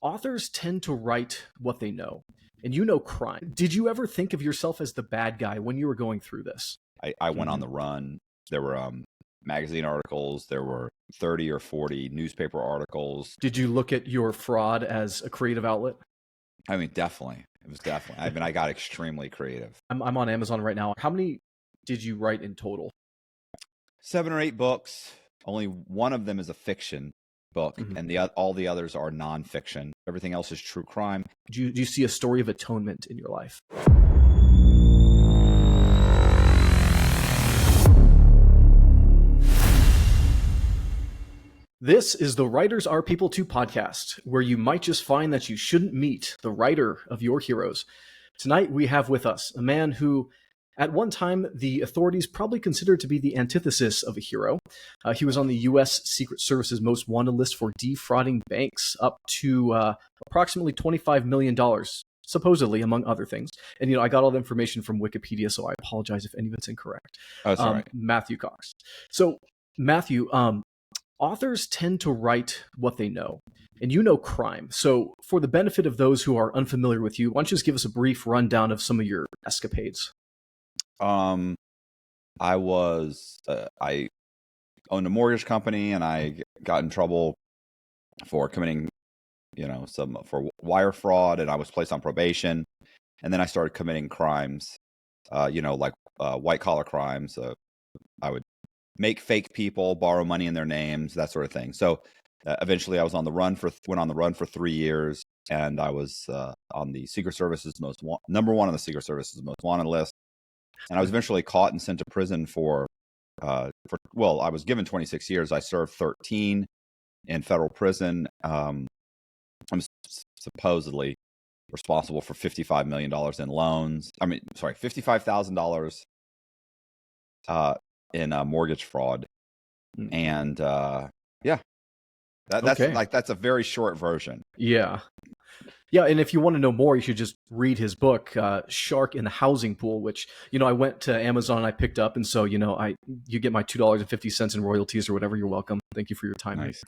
Authors tend to write what they know, and you know crime. Did you ever think of yourself as the bad guy when you were going through this? I went on the run. There were magazine articles. There were 30 or 40 newspaper articles. Did you look at your fraud as a creative outlet? I mean, definitely. It was definitely. I mean, I got extremely creative. I'm on Amazon right now. How many did you write in total? 7 or 8 books. Only one of them is a fiction book, and all the others are nonfiction. Everything else is true crime. Do you see a story of atonement in your life? This is the Writers Are People Too podcast, where you might just find that you shouldn't meet the writer of your heroes. Tonight we have with us a man who, at one time, the authorities probably considered to be the antithesis of a hero. He was on the U.S. Secret Service's most wanted list for defrauding banks up to approximately $25 million, supposedly, among other things. And, I got all the information from Wikipedia, so I apologize if any of it's incorrect. Oh, sorry. Matthew Cox. So, Matthew, authors tend to write what they know, and you know crime. So for the benefit of those who are unfamiliar with you, why don't you just give us a brief rundown of some of your escapades? I owned a mortgage company, and I got in trouble for committing, for wire fraud, and I was placed on probation. And then I started committing crimes, like white collar crimes. I would make fake people, borrow money in their names, that sort of thing. So eventually I was went on the run for 3 years, and I was on the Secret Service's number one on the Secret Service's most wanted list. And I was eventually caught and sent to prison I was given 26 years. I served 13 in federal prison. I'm supposedly responsible for $55 million in loans. $55,000 in mortgage fraud. And that's a very short version. Yeah, and if you want to know more, you should just read his book, Shark in the Housing Pool, which, I went to Amazon and I picked up. And so, you get my $2.50 in royalties or whatever. You're welcome. Thank you for your time. Nice.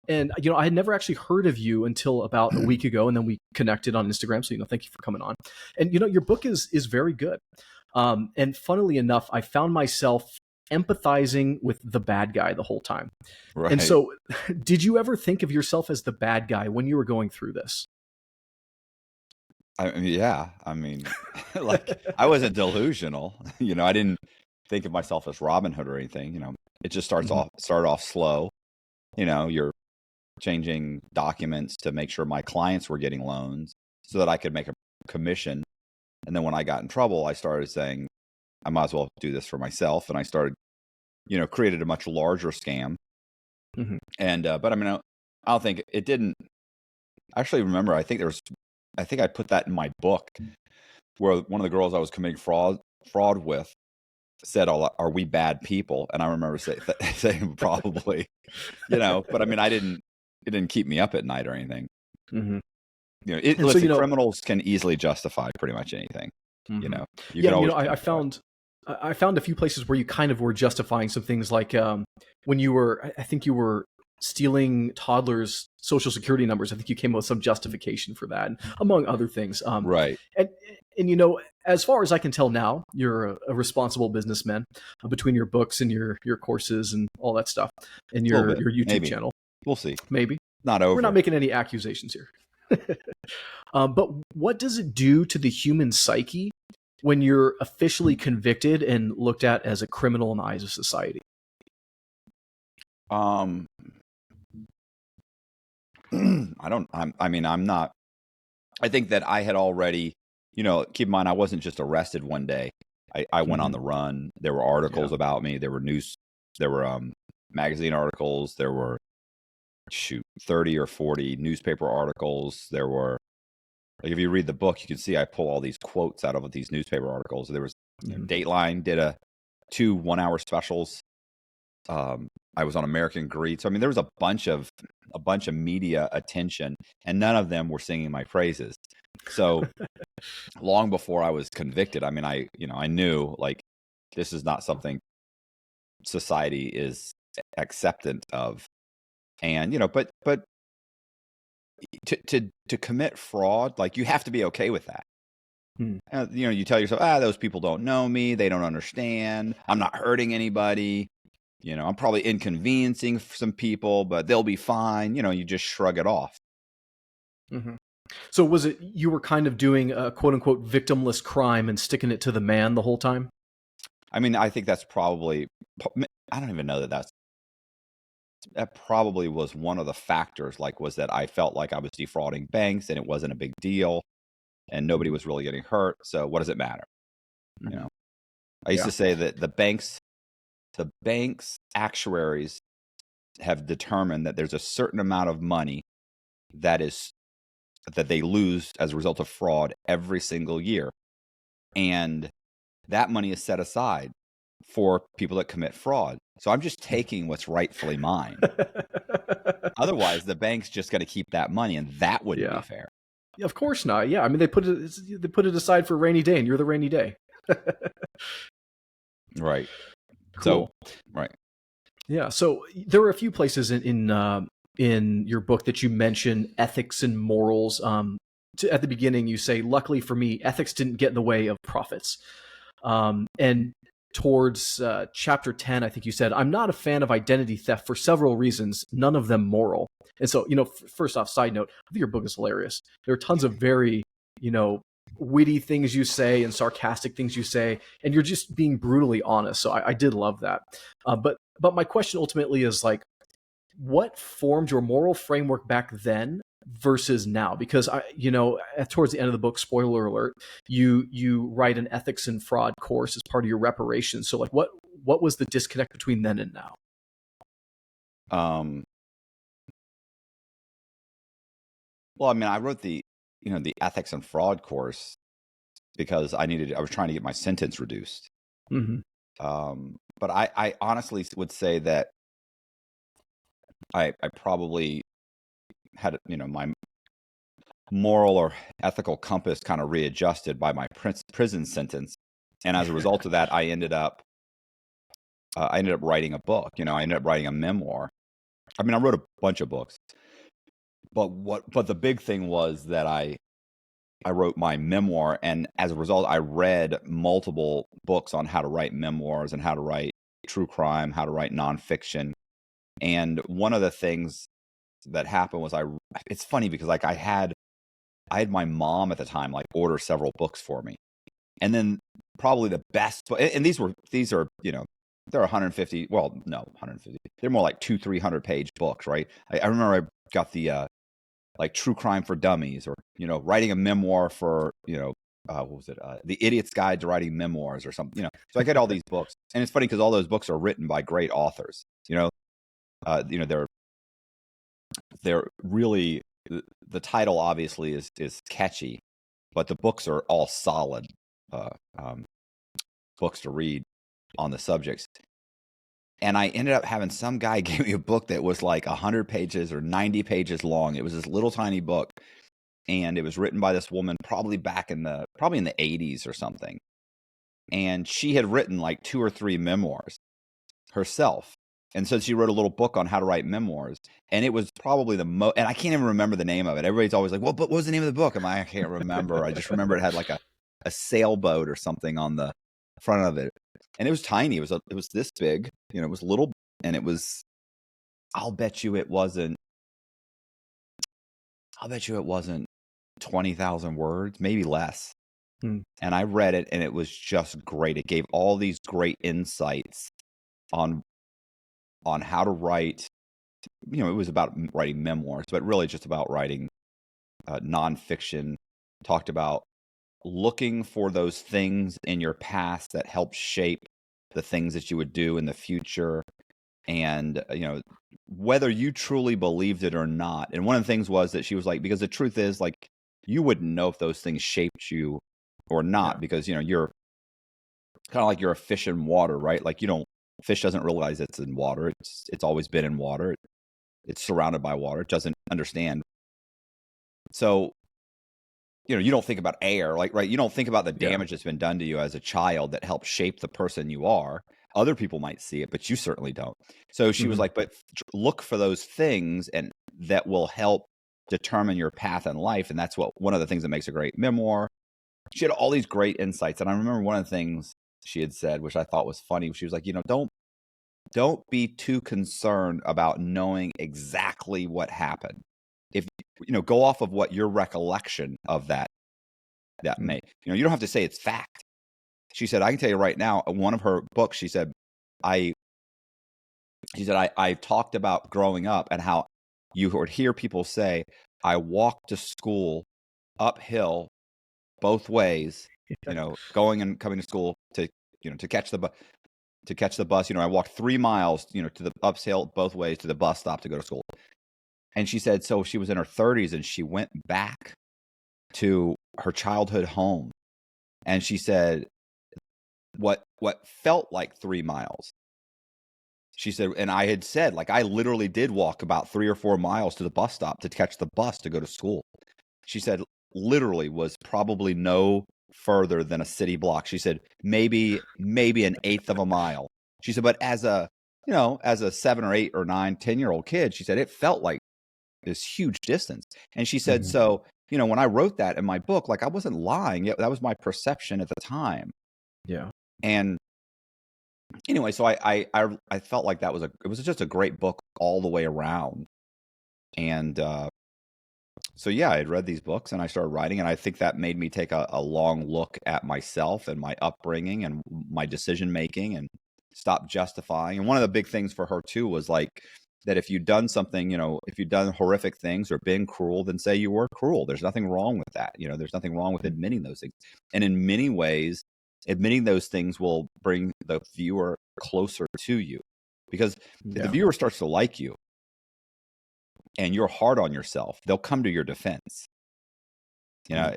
And, I had never actually heard of you until about a week ago, and then we connected on Instagram. So, thank you for coming on. And, your book is very good. And funnily enough, I found myself empathizing with the bad guy the whole time. Right. And so, did you ever think of yourself as the bad guy when you were going through this? I mean, like, I wasn't delusional. I didn't think of myself as Robin Hood or anything. It just started off slow. You're changing documents to make sure my clients were getting loans so that I could make a commission. And then when I got in trouble, I started saying, I might as well do this for myself. And I started, created a much larger scam. And, but I mean, I don't think it didn't actually remember. I think I put that in my book, where one of the girls I was committing fraud with said, "Are we bad people?" And I remember saying probably, but I mean, it didn't keep me up at night or anything. Criminals can easily justify pretty much anything. I found a few places where you kind of were justifying some things, like when I think you were stealing toddlers' social security numbers. I think you came up with some justification for that, among other things. Right. And as far as I can tell now, you're a responsible businessman between your books and your courses and all that stuff, and your YouTube channel. We'll see. Maybe. Not over. We're not making any accusations here. But what does it do to the human psyche when you're officially convicted and looked at as a criminal in the eyes of society? I'm not. I think that I had already, keep in mind, I wasn't just arrested one day. I went on the run. There were articles about me. There were magazine articles. There were 30 or 40 newspaper articles. There were, like, if you read the book, you can see I pull all these quotes out of these newspaper articles. There was Dateline did 2 1-hour specials. I was on American Greed. So I mean, there was a bunch of media attention, and none of them were singing my praises. So long before I was convicted, I mean, I knew, like, this is not something society is acceptant of. And, but to commit fraud, like, you have to be okay with that. Hmm. You tell yourself, those people don't know me, they don't understand, I'm not hurting anybody, I'm probably inconveniencing some people, but they'll be fine. You just shrug it off. Mm-hmm. So was it you were kind of doing a quote unquote victimless crime and sticking it to the man the whole time? I mean, I think that's probably, I don't even know that probably was one of the factors, was that I felt like I was defrauding banks and it wasn't a big deal and nobody was really getting hurt. So what does it matter? Mm-hmm. I used to say that the bank's actuaries have determined that there's a certain amount of money that they lose as a result of fraud every single year. And that money is set aside for people that commit fraud. So I'm just taking what's rightfully mine. Otherwise, the bank's just going to keep that money, and that wouldn't be fair. Yeah, of course not. Yeah, I mean they put it aside for a rainy day, and you're the rainy day. Right. Cool. So, right. Yeah. So there are a few places in your book that you mention ethics and morals. At the beginning, you say, "Luckily for me, ethics didn't get in the way of profits." And towards chapter 10, I think you said, "I'm not a fan of identity theft for several reasons, none of them moral." And so, first off, side note, I think your book is hilarious. There are tons of very, witty things you say and sarcastic things you say, and you're just being brutally honest. So I did love that. But my question ultimately is what formed your moral framework back then versus now? Because towards the end of the book, spoiler alert, you write an ethics and fraud course as part of your reparations. So what was the disconnect between then and now? Well, I mean, I wrote the ethics and fraud course because I was trying to get my sentence reduced. Mm-hmm. But I honestly would say that I probably had, my moral or ethical compass kind of readjusted by my prison sentence. And as a result of that, I ended up writing a book. I ended up writing a memoir. I mean, I wrote a bunch of books, but the big thing was that I wrote my memoir, and as a result, I read multiple books on how to write memoirs and how to write true crime, how to write nonfiction. And one of the things that happened was it's funny because I had my mom at the time order several books for me. And then probably the best, and these are, they're 150, well, no, 150. They're more like 200-300 page books, right? I remember I got the True Crime for Dummies, or writing a memoir for what was it? The Idiot's Guide to Writing Memoirs or something. So I get all these books, and it's funny because all those books are written by great authors. They're really, the title obviously is catchy, but the books are all solid books to read on the subjects. And I ended up having some guy give me a book that was 100 pages or 90 pages long. It was this little tiny book, and it was written by this woman probably in the 80s or something. And she had written 2 or 3 memoirs herself. And so she wrote a little book on how to write memoirs. And it was probably the most, and I can't even remember the name of it. Everybody's always like, well, but what was the name of the book? I can't remember. I just remember it had a sailboat or something on the front of it. And it was tiny. It was this big, it was little, and it was, I'll bet you it wasn't 20,000 words, maybe less. And I read it, and it was just great. It gave all these great insights on how to write. It was about writing memoirs, but really just about writing nonfiction. Talked about looking for those things in your past that help shape the things that you would do in the future, and whether you truly believed it or not. And one of the things was that she was like, because the truth is, you wouldn't know if those things shaped you or not, because you're kind of like you're a fish in water, right? Fish doesn't realize it's in water. It's always been in water. It's surrounded by water. It doesn't understand. So, you don't think about air, right? You don't think about the damage that's been done to you as a child that helped shape the person you are. Other people might see it, but you certainly don't. So she was like, but look for those things, and that will help determine your path in life. And that's one of the things that makes a great memoir. She had all these great insights. And I remember one of the things she had said, which I thought was funny. She was like, don't be too concerned about knowing exactly what happened. If go off of what your recollection of that may, you don't have to say it's fact. She said, I can tell you right now, one of her books, she said, I talked about growing up and how you would hear people say, I walked to school uphill both ways, going and coming to school to catch the bus. I walked 3 miles, to the uphill both ways to the bus stop to go to school. And she said, so she was in her 30s and she went back to her childhood home. And she said, what felt like 3 miles. She said, and I had said, like, I literally did walk about 3 or 4 miles to the bus stop to catch the bus to go to school. She said, literally was probably no further than a city block. She said, maybe an eighth of a mile. She said, but as a 7 or 8 or 9, 10-year-old kid, she said, it felt like this huge distance. And she said, so, when I wrote that in my book, like, I wasn't lying. That was my perception at the time. Yeah. And anyway, so I felt like it was just a great book all the way around. And so yeah, I had read these books and I started writing, and I think that made me take a long look at myself and my upbringing and my decision making and stop justifying. And one of the big things for her too was like that if you've done something, if you've done horrific things or been cruel, then say you were cruel. There's nothing wrong with that. There's nothing wrong with admitting those things. And in many ways, admitting those things will bring the viewer closer to you, because if the viewer starts to like you and you're hard on yourself, they'll come to your defense.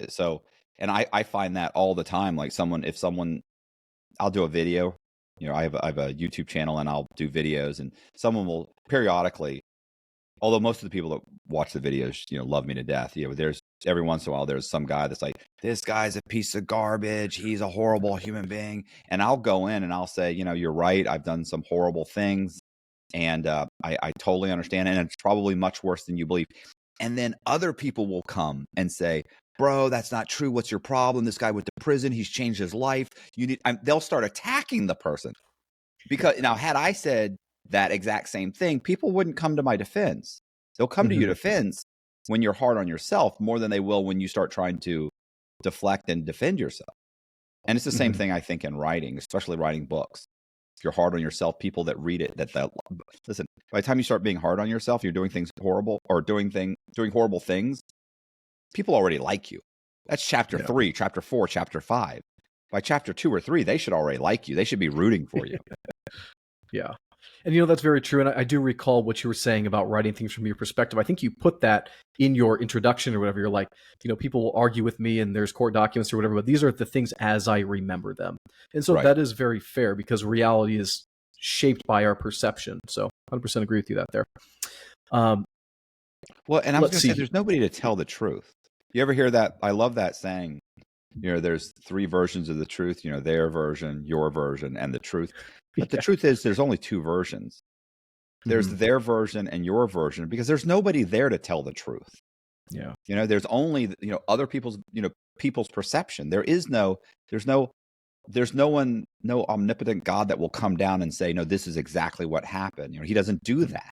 So, and I find that all the time. Like I'll do a video, I have a YouTube channel and I'll do videos, and someone will periodically, although most of the people that watch the videos, love me to death. There's every once in a while, there's some guy that's like, this guy's a piece of garbage. He's a horrible human being. And I'll go in and I'll say, you're right. I've done some horrible things. And I totally understand. And it's probably much worse than you believe. And then other people will come and say, bro, that's not true. What's your problem? This guy went to prison. He's changed his life. They'll start attacking the person. Because now, had I said that exact same thing, people wouldn't come to my defense. They'll come to your defense when you're hard on yourself more than they will when you start trying to deflect and defend yourself. And it's the same thing, I think, in writing, especially writing books. If you're hard on yourself, people that read it, listen, by the time you start being hard on yourself, you're doing things horrible or doing horrible things, people already like you. That's chapter 3, chapter 4, chapter 5. By chapter 2 or 3, they should already like you. They should be rooting for you. Yeah. And that's very true. And I do recall what you were saying about writing things from your perspective. I think you put that in your introduction or whatever. You're like, people will argue with me and there's court documents or whatever, but these are the things as I remember them. And so that is very fair, because reality is shaped by our perception. So 100% agree with you there. Well, and I was going to say, there's nobody to tell the truth. You ever hear that? I love that saying, there's 3 versions of the truth, their version, your version, and the truth. But the truth is, there's only 2 versions. There's their version and your version, because there's nobody there to tell the truth. Yeah. There's only, other people's perception. There's no omnipotent God that will come down and say, no, this is exactly what happened. He doesn't do that.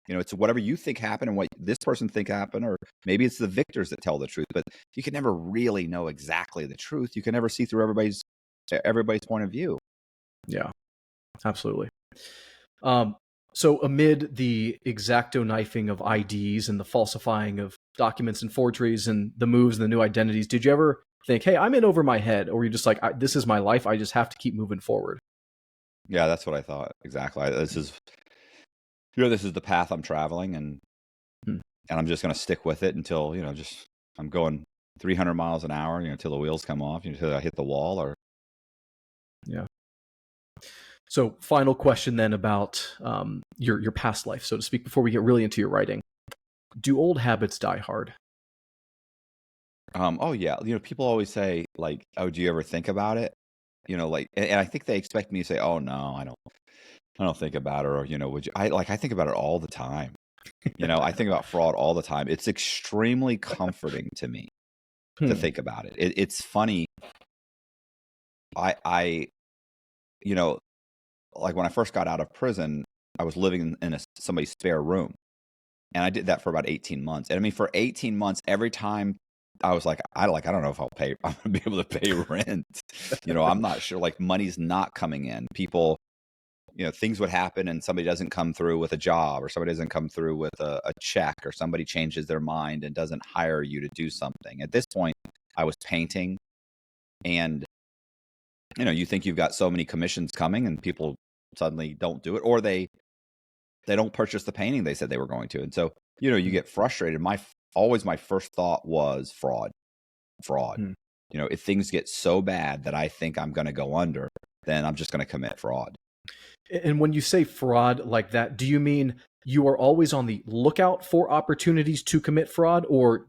It's whatever you think happened and what this person think happened, or maybe it's the victors that tell the truth, but you can never really know exactly the truth. You can never see through everybody's point of view. Yeah, absolutely. So amid the exacto knifing of IDs and the falsifying of documents and forgeries and the moves and the new identities, did you ever think, hey, I'm in over my head? Or were you just like, this is my life, I just have to keep moving forward? Yeah, that's what I thought. Exactly. This is the path I'm traveling, and I'm just going to stick with it until, I'm going 300 miles an hour, until the wheels come off, until I hit the wall. Or yeah. So final question then about your past life, so to speak, before we get really into your writing. Do old habits die hard? Oh yeah. People always say, like, oh, do you ever think about it? And I think they expect me to say, oh no, I don't think about it. Or, would you? I think about it all the time. I think about fraud all the time. It's extremely comforting to me to Hmm. think about it. It's funny. I, you know, like when I first got out of prison, I was living in somebody's spare room. And I did that for about 18 months. And I mean, for 18 months, every time I was like, I don't know if I'm gonna be able to pay rent. I'm not sure. Like money's not coming in. People, things would happen and somebody doesn't come through with a job, or somebody doesn't come through with a check, or somebody changes their mind and doesn't hire you to do something. At this point, I was painting, and you think you've got so many commissions coming and people suddenly don't do it, or they don't purchase the painting they said they were going to. And so, you get frustrated. Always my first thought was fraud. Hmm. If things get so bad that I think I'm going to go under, then I'm just going to commit fraud. And when you say fraud like that, do you mean you are always on the lookout for opportunities to commit fraud, or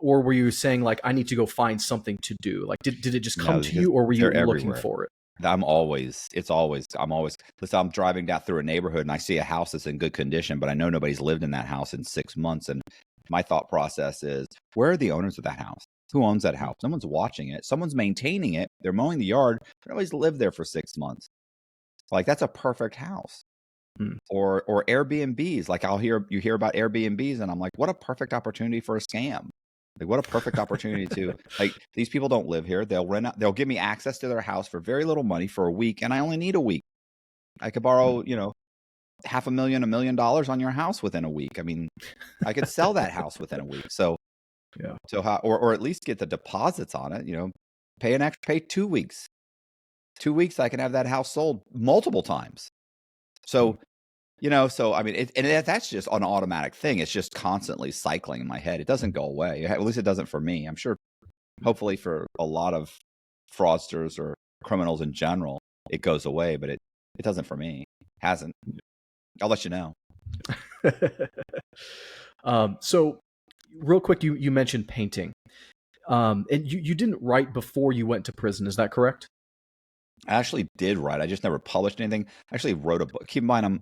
were you saying like I need to go find something to do? Like did it just come No, to because you, or were you they're looking everywhere. for it? I'm always, listen, I'm driving down through a neighborhood and I see a house that's in good condition, but I know nobody's lived in that house in 6 months. And my thought process is, where are the owners of that house? Who owns that house? Someone's watching it. Someone's maintaining it. They're mowing the yard. But nobody's lived there for 6 months. Like, that's a perfect house. Hmm. Or Airbnbs. Like you hear about Airbnbs and I'm like, what a perfect opportunity for a scam. Like, what a perfect opportunity to, like, these people don't live here. They'll give me access to their house for very little money for a week. And I only need a week. I could borrow, $500,000, $1 million on your house within a week. I mean, I could sell that house within a week. So, Yeah. or at least get the deposits on it, pay 2 weeks. 2 weeks, I can have that house sold multiple times. So, I mean, that's just an automatic thing. It's just constantly cycling in my head. It doesn't go away. At least it doesn't for me. I'm sure, hopefully, for a lot of fraudsters or criminals in general, it goes away, but it doesn't for me. Hasn't. I'll let you know. So real quick, you mentioned painting, and you didn't write before you went to prison. Is that correct? I actually did write. I just never published anything. I actually wrote a book. Keep in mind,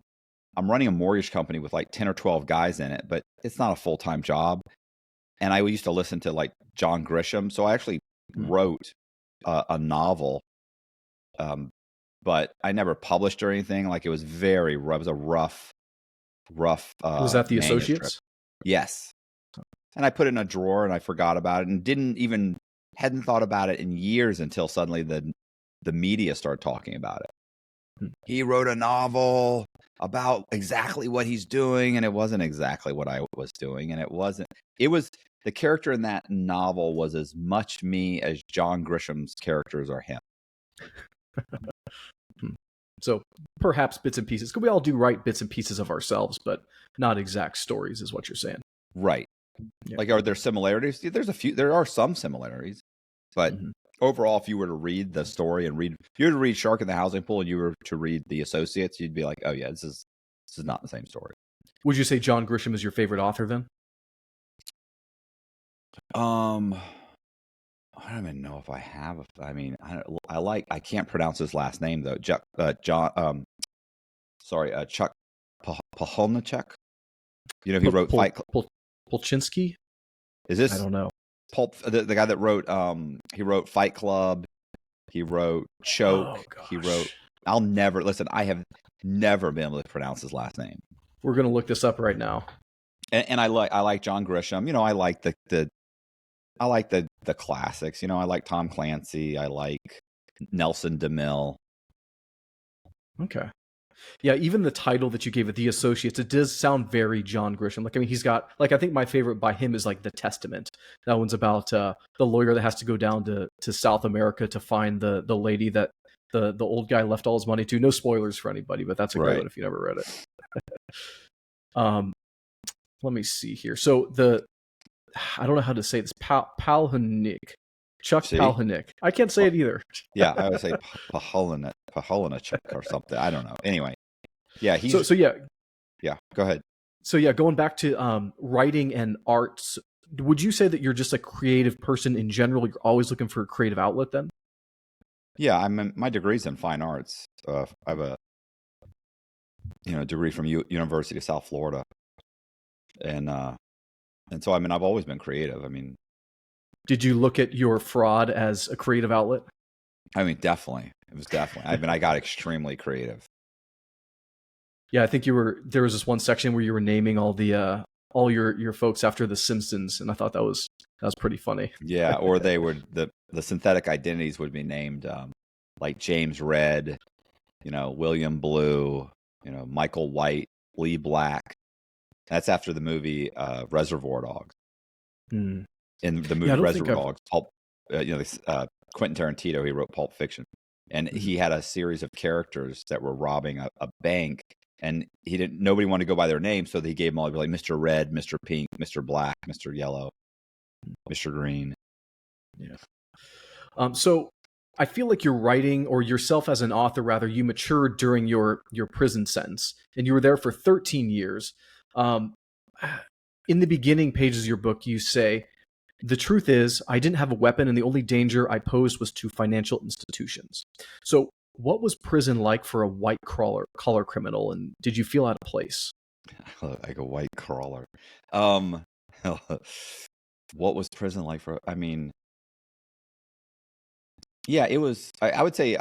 I'm running a mortgage company with like 10 or 12 guys in it, but it's not a full-time job. And I used to listen to like John Grisham. So I actually wrote a novel, but I never published or anything. Like, it was it was a rough Was that the manuscript. Associates? Yes. And I put it in a drawer and I forgot about it and hadn't thought about it in years until suddenly the media started talking about it. He wrote a novel about exactly what he's doing, and it wasn't exactly what I was doing. And it was the character in that novel was as much me as John Grisham's characters are him. So perhaps bits and pieces. Because we all do write bits and pieces of ourselves, but not exact stories, is what you're saying. Right. Yeah. Like, are there similarities? There are some similarities, but overall, if you were to read the story if you were to read Shark in the Housing Pool and you were to read The Associates, you'd be like, oh yeah, this is not the same story. Would you say John Grisham is your favorite author then? I don't even know if I have. I mean, I can't pronounce his last name though. Chuck Paholnichek. He wrote Fight Club. Polchinski? Is this? I don't know. Pulp, the guy that wrote he wrote Fight Club, he wrote Choke, he wrote I have never been able to pronounce his last name. We're gonna look this up right now. And I like John Grisham. I like the classics. I like Tom Clancy, I like Nelson DeMille. Okay. Yeah, even the title that you gave it, The Associates, it does sound very John Grisham. Like, I mean, he's got, like, I think my favorite by him is, like, The Testament. That one's about the lawyer that has to go down to South America to find the lady that the old guy left all his money to. No spoilers for anybody, but that's a great one if you never read it. Let me see here. So I don't know how to say this, Palahniuk. Chuck Palahniuk. I can't say it either. Yeah, I would say Paholnichek or something. I don't know. Anyway, yeah, yeah. Go ahead. So yeah, going back to writing and arts, would you say that you're just a creative person in general? You're always looking for a creative outlet then? Yeah, my degree's in fine arts. I have a degree from University of South Florida. And so, I mean, I've always been creative. Did you look at your fraud as a creative outlet? Definitely. It was definitely. I got extremely creative. Yeah, I think there was this one section where you were naming all your folks after the Simpsons, and I thought that was pretty funny. Yeah, or they would the synthetic identities would be named like James Red, William Blue, Michael White, Lee Black. That's after the movie Reservoir Dogs. Hmm. In the movie Reservoir Dogs, Quentin Tarantino, he wrote Pulp Fiction, and he had a series of characters that were robbing a bank, and nobody wanted to go by their name, so he gave them all like Mr. Red, Mr. Pink, Mr. Black, Mr. Yellow, Mr. Green. Yeah. So I feel like you're writing, or yourself as an author, rather, you matured during your prison sentence, and you were there for 13 years. In the beginning pages of your book, you say, "The truth is, I didn't have a weapon, and the only danger I posed was to financial institutions." So what was prison like for a white collar criminal, and did you feel out of place? Like a white crawler. What was prison like for? Yeah, it was. I would say.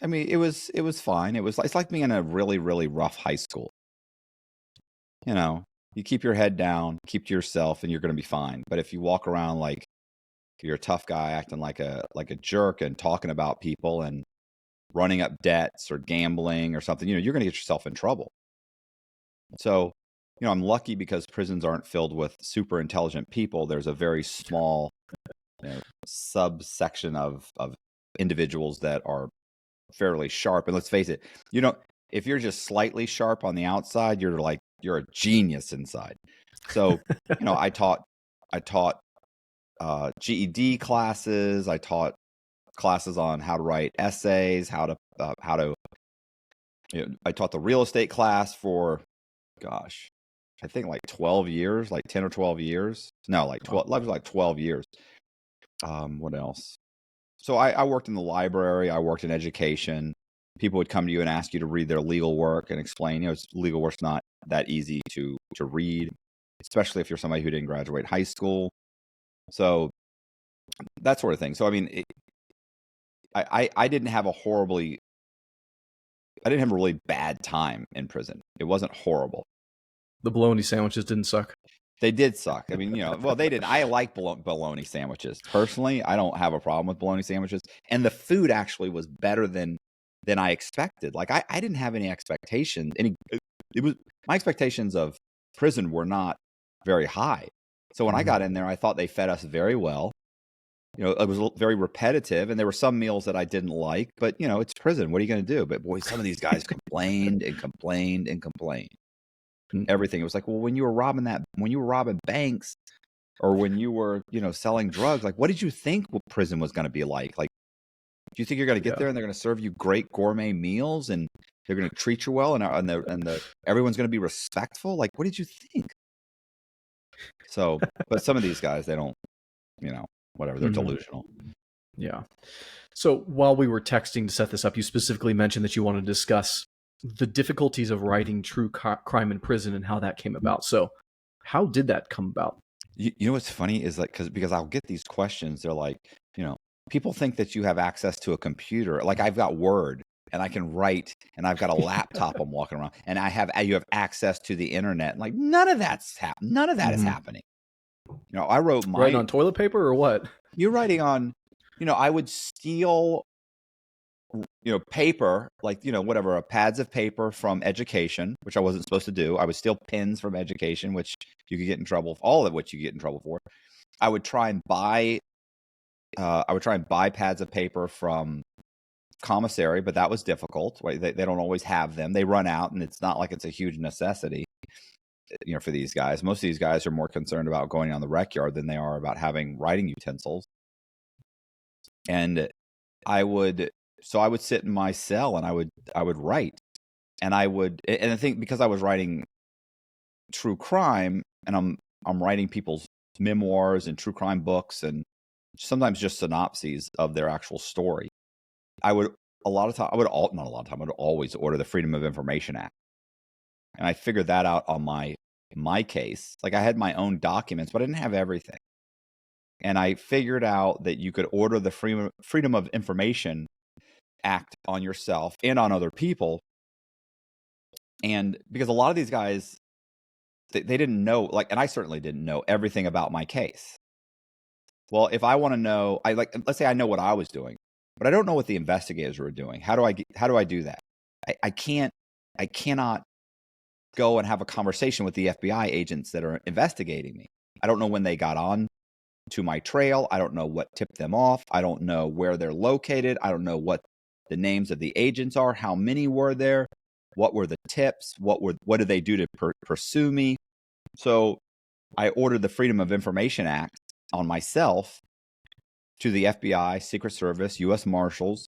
It was fine. It's like being in a really, really rough high school. You keep your head down, keep to yourself, and you're going to be fine. But if you walk around like you're a tough guy, acting like a jerk and talking about people and running up debts or gambling or something, you're going to get yourself in trouble. So, I'm lucky because prisons aren't filled with super intelligent people. There's a very small subsection of individuals that are fairly sharp. And let's face it, if you're just slightly sharp on the outside, you're a genius inside. So, I taught GED classes. I taught classes on how to write essays, I taught the real estate class for, gosh, I think like 12 years, like 10 or 12 years. No, like 12, like 12 years. What else? So I worked in the library. I worked in education. People would come to you and ask you to read their legal work and explain, legal work's not that easy to read, especially if you're somebody who didn't graduate high school. So that sort of thing. So, I didn't have a really bad time in prison. It wasn't horrible. The bologna sandwiches didn't suck. They did suck. Well, they didn't. I like bologna sandwiches. Personally, I don't have a problem with bologna sandwiches. And the food actually was better than I expected. Like, I didn't have any expectations. My expectations of prison were not very high. So when I got in there, I thought they fed us very well. It was very repetitive, and there were some meals that I didn't like, but it's prison. What are you going to do? But boy, some of these guys complained and complained and complained. Everything. It was like, well, when you were robbing banks, or when you were, selling drugs, like, what did you think prison was going to be like? Like, do you think you're going to get there and they're going to serve you great gourmet meals and they're going to treat you well and everyone's going to be respectful? Like, what did you think? So, but some of these guys, they don't, whatever, they're delusional. Yeah. So while we were texting to set this up, you specifically mentioned that you want to discuss the difficulties of writing true crime in prison and how that came about. So how did that come about? You know what's funny is like, because I'll get these questions. They're like, people think that you have access to a computer. Like, I've got Word and I can write, and I've got a laptop I'm walking around, and you have access to the internet. Like, none of that is happening. I wrote writing on toilet paper or what? You're writing on, I would steal, paper, like, whatever, pads of paper from education, which I wasn't supposed to do. I would steal pens from education, which you could get in trouble for, all of which you get in trouble for. I would try and buy pads of paper from commissary, but that was difficult. Right? They don't always have them. They run out, and it's not like it's a huge necessity, for these guys. Most of these guys are more concerned about going on the rec yard than they are about having writing utensils. And I would sit in my cell and I would write, and I think because I was writing true crime, and I'm writing people's memoirs and true crime books, and sometimes just synopses of their actual story. I would always order the Freedom of Information Act, and I figured that out on my my case. Like, I had my own documents, but I didn't have everything. And I figured out that you could order the Freedom of Information Act on yourself and on other people. And because a lot of these guys, they didn't know, like, and I certainly didn't know everything about my case. Well, if I want to know, let's say I know what I was doing, but I don't know what the investigators were doing. How do I do that? I cannot go and have a conversation with the FBI agents that are investigating me. I don't know when they got on to my trail. I don't know what tipped them off. I don't know where they're located. I don't know what the names of the agents are. How many were there? What were the tips? What did they do to pursue me? So I ordered the Freedom of Information Act on myself to the FBI, Secret Service, U.S. Marshals,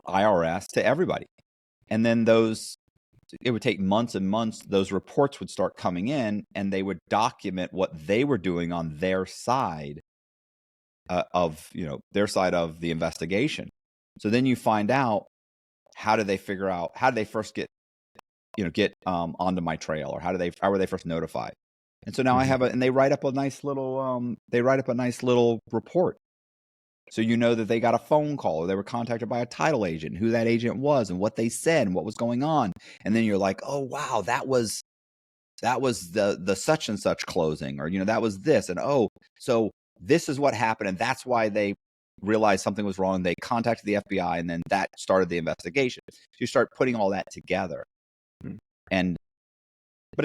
IRS, to everybody. And then it would take months and months. Those reports would start coming in, and they would document what they were doing on their side of the investigation. So then you find out, how did they first get onto my trail, or how were they first notified? And so now I have and they write up a nice little report. So you know that they got a phone call, or they were contacted by a title agent, who that agent was and what they said and what was going on. And then you're like, oh wow, that was the such and such closing, or that was this, and so this is what happened, and that's why they realized something was wrong. They contacted the FBI, and then that started the investigation. So you start putting all that together, but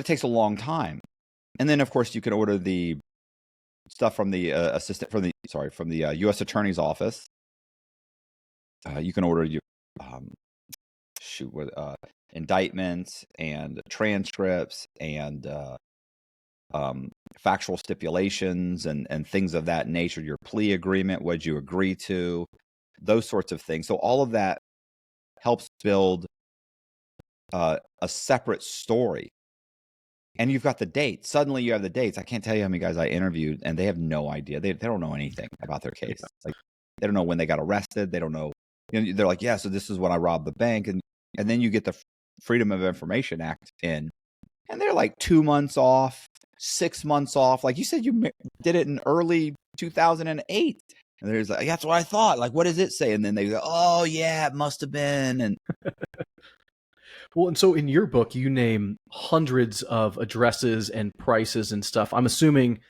it takes a long time. And then of course you can order the stuff from the from the U.S. Attorney's Office. You can order indictments and transcripts and factual stipulations and things of that nature. Your plea agreement, what you agree to, those sorts of things. So all of that helps build a separate story. And you've got the dates. Suddenly you have the dates. I can't tell you how many guys I interviewed, and they have no idea. They don't know anything about their case. Like, they don't know when they got arrested. They don't know. They're like, yeah, so this is when I robbed the bank. And then you get the Freedom of Information Act in, and they're like 2 months off, 6 months off. Like you said, you did it in early 2008. And there's like, that's what I thought. Like, what does it say? And then they go, oh yeah, it must have been. And well, and so in your book, you name hundreds of addresses and prices and stuff. I'm assuming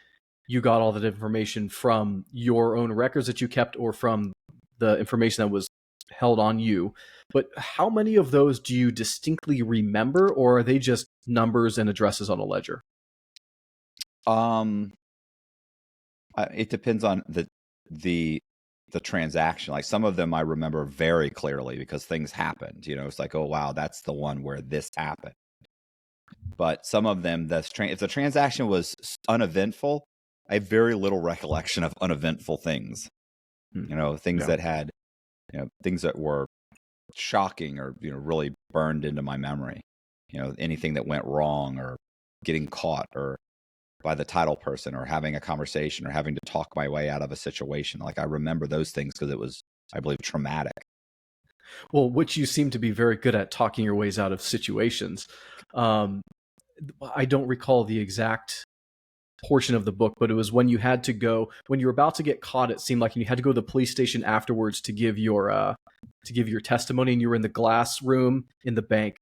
you got all that information from your own records that you kept, or from the information that was held on you. But how many of those do you distinctly remember, or are they just numbers and addresses on a ledger? It depends on the transaction. Like, some of them I remember very clearly because things happened. It's like, oh wow, that's the one where this happened. But some of them, if the transaction was uneventful, I have very little recollection of uneventful things. Things that had, things that were shocking, or really burned into my memory. Anything that went wrong, or getting caught, or by the title person, or having a conversation, or having to talk my way out of a situation. Like, I remember those things because it was, I believe, traumatic. Well, which you seem to be very good at, talking your ways out of situations. I don't recall the exact portion of the book, but it was when you had to go, when you were about to get caught, it seemed like, and you had to go to the police station afterwards to give your testimony, and you were in the glass room in the bank.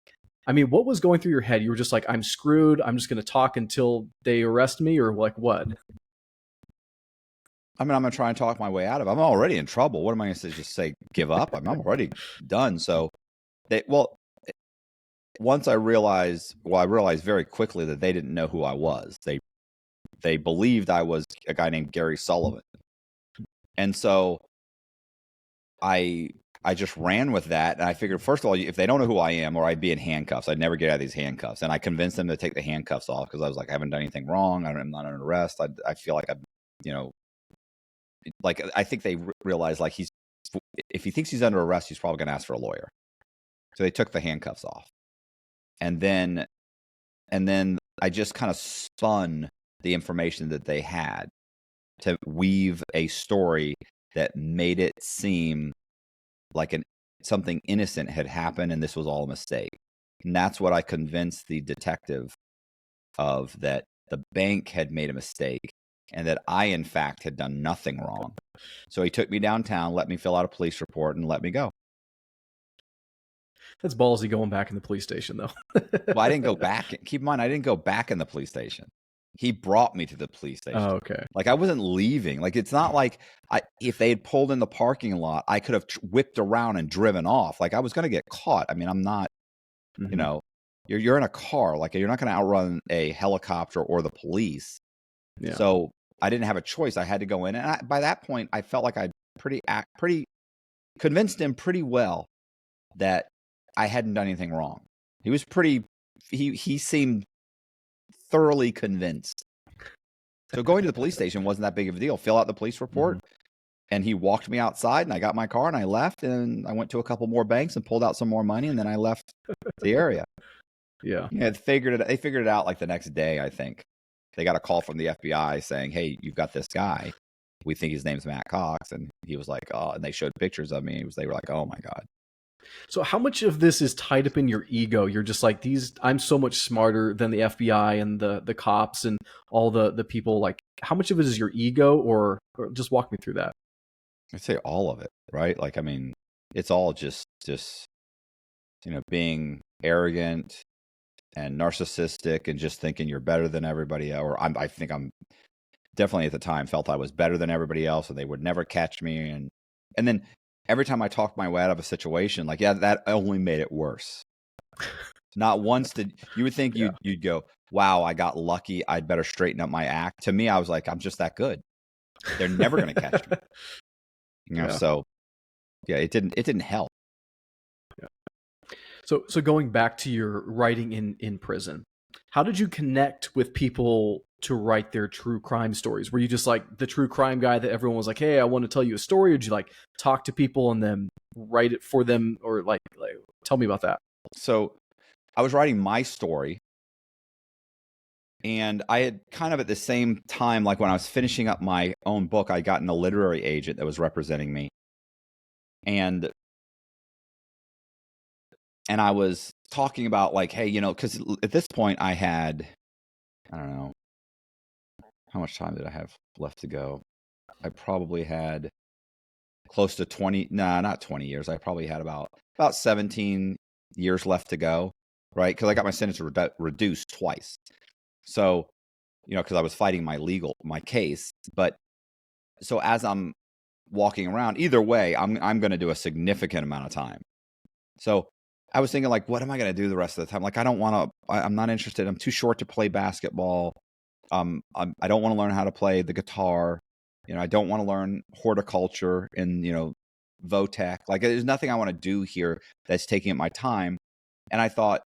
I mean, what was going through your head? You were just like, I'm screwed. I'm just going to talk until they arrest me, or like what? I mean, I'm going to try and talk my way out of it. I'm already in trouble. What am I going to say? Just say, give up? I'm already done. So once I realized very quickly that they didn't know who I was. They believed I was a guy named Gary Sullivan. And so I just ran with that. And I figured, first of all, if they don't know who I am, or I'd be in handcuffs, I'd never get out of these handcuffs. And I convinced them to take the handcuffs off, because I was like, I haven't done anything wrong. I'm not under arrest. I feel like I'm, like, I think they realized, like, if he thinks he's under arrest, he's probably going to ask for a lawyer. So they took the handcuffs off. And then I just kind of spun the information that they had to weave a story that made it seem like something innocent had happened, and this was all a mistake. And that's what I convinced the detective of that the bank had made a mistake and that I, in fact, had done nothing wrong. So he took me downtown, let me fill out a police report, and let me go. That's ballsy going back in the police station, though. Well, I didn't go back. Keep in mind, I didn't go back in the police station. He brought me to the police station. Oh, okay. Like, I wasn't leaving. Like, it's not like if they had pulled in the parking lot, I could have whipped around and driven off. Like, I was going to get caught. I mean, I'm not, you know, you're in a car. Like, you're not going to outrun a helicopter or the police. Yeah. So I didn't have a choice. I had to go in. And by that point, I felt like I pretty convinced him pretty well that I hadn't done anything wrong. He was he seemed thoroughly convinced. So going to the police station wasn't that big of a deal. Fill out the police report, and he walked me outside, and I got my car, and I left, and I went to a couple more banks and pulled out some more money, and then I left the area. Yeah. They figured it out like the next day, I think. They got a call from the FBI saying, "Hey, you've got this guy. We think his name's Matt Cox." And he was like, "Oh," and they showed pictures of me. They were like, "Oh my God." So how much of this is tied up in your ego? You're just like, I'm so much smarter than the FBI and the cops and all the people. Like, how much of it is your ego, or just walk me through that? I'd say all of it, right? Like, I mean, it's all just being arrogant and narcissistic and just thinking you're better than everybody else. Or I think I'm definitely at the time felt I was better than everybody else, and they would never catch me. And then every time I talked my way out of a situation, like, yeah, that only made it worse. Not once did you would think you'd go, wow, I got lucky. I'd better straighten up my act. To me, I was like, I'm just that good. They're never going to catch me. So yeah, it didn't help. Yeah. So going back to your writing in prison, how did you connect with people to write their true crime stories? Were you just like the true crime guy that everyone was like, hey, I want to tell you a story? Or did you like talk to people and then write it for them? Or like tell me about that. So I was writing my story, and I had kind of at the same time, like when I was finishing up my own book, I gotten a literary agent that was representing me. And I was talking about like, hey, because at this point I had, I don't know, how much time did I have left to go? I probably had close to 20, not 20 years. I probably had about 17 years left to go, right? Because I got my sentence reduced twice. So, because I was fighting my case. But so as I'm walking around, either way, I'm going to do a significant amount of time. So I was thinking, like, what am I going to do the rest of the time? Like, I don't want to, I'm not interested. I'm too short to play basketball. I don't want to learn how to play the guitar. I don't want to learn horticulture and, Votech. Like, there's nothing I want to do here that's taking up my time. And I thought,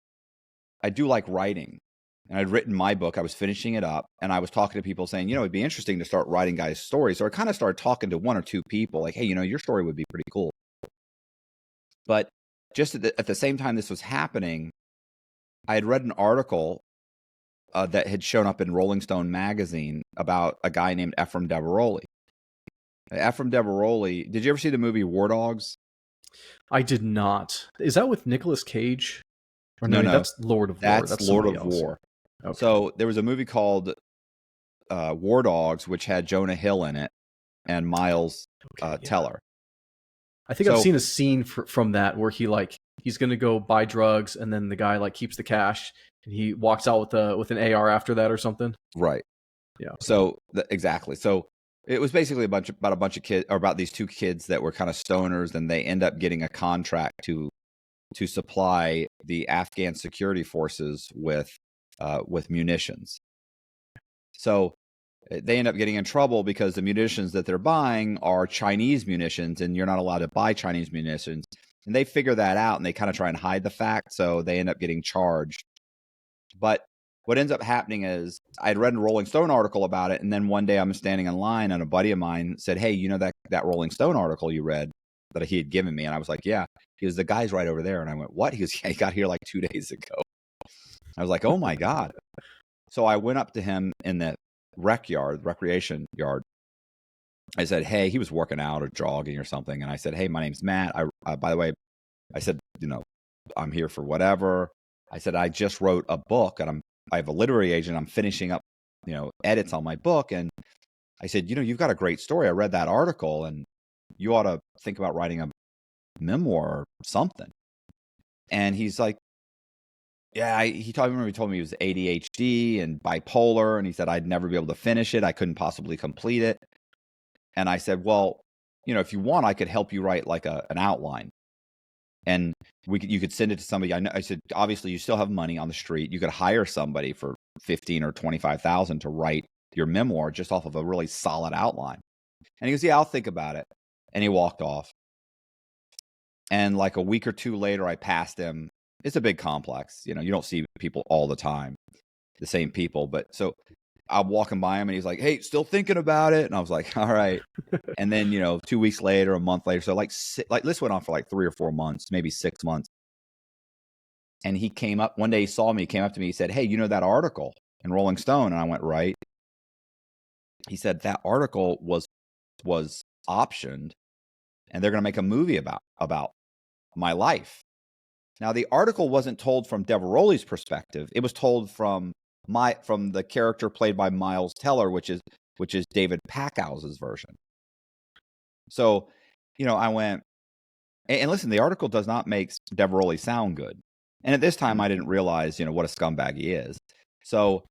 I do like writing. And I'd written my book. I was finishing it up. And I was talking to people saying, it'd be interesting to start writing guys' stories. So I kind of started talking to one or two people like, hey, your story would be pretty cool. But just at the same time this was happening, I had read an article that had shown up in Rolling Stone magazine about a guy named Ephraim Deveroli. Ephraim Deveroli, did you ever see the movie War Dogs? I did not. Is that with Nicolas Cage? Or no, that's Lord of War. That's Lord of War. Okay. So there was a movie called War Dogs, which had Jonah Hill in it and Miles Teller. I think I've seen a scene from that where he's going to go buy drugs, and then the guy keeps the cash, and he walks out with an AR after that or something. Right. Yeah. So exactly. So it was basically about a bunch of kids, or about these two kids that were kind of stoners, and they end up getting a contract to supply the Afghan security forces with munitions. So they end up getting in trouble because the munitions that they're buying are Chinese munitions, and you're not allowed to buy Chinese munitions. And they figure that out, and they kind of try and hide the fact, so they end up getting charged. But what ends up happening is I'd read a Rolling Stone article about it, and then one day I'm standing in line, and a buddy of mine said, hey, that Rolling Stone article you read that he had given me? And I was like, yeah. He was, the guy's right over there. And I went, what? He goes, yeah, he got here 2 days ago. I was like, oh my God. So I went up to him in the recreation yard. I said, hey, he was working out or jogging or something. And I said, hey, my name's Matt. By the way, I said, I'm here for whatever. I said, I just wrote a book, and have a literary agent. I'm finishing up, edits on my book. And I said, you've got a great story. I read that article and you ought to think about writing a memoir or something. And he's like, yeah, he told me he was ADHD and bipolar. And he said, I'd never be able to finish it. I couldn't possibly complete it. And I said, well, if you want, I could help you write like an outline. And you could send it to somebody. I said, obviously you still have money on the street. You could hire somebody for $15,000 or $25,000 to write your memoir just off of a really solid outline. And he goes, yeah, I'll think about it. And he walked off. And like a week or two later, I passed him. It's a big complex. You don't see people all the time, the same people. But so I'm walking by him and he's like, hey, still thinking about it. And I was like, all right. And then, 2 weeks later, a month later. So like this went on for like 3 or 4 months, maybe 6 months. And he came up one day, he saw me, he came up to me, he said, hey, that article in Rolling Stone? And I went, right. He said, that article was optioned and they're going to make a movie about my life. Now, the article wasn't told from Deveroli's perspective. It was told from the character played by Miles Teller, which is David Packhouse's version. So, I went, and listen, the article does not make Deveroli sound good. And at this time, I didn't realize, what a scumbag he is. So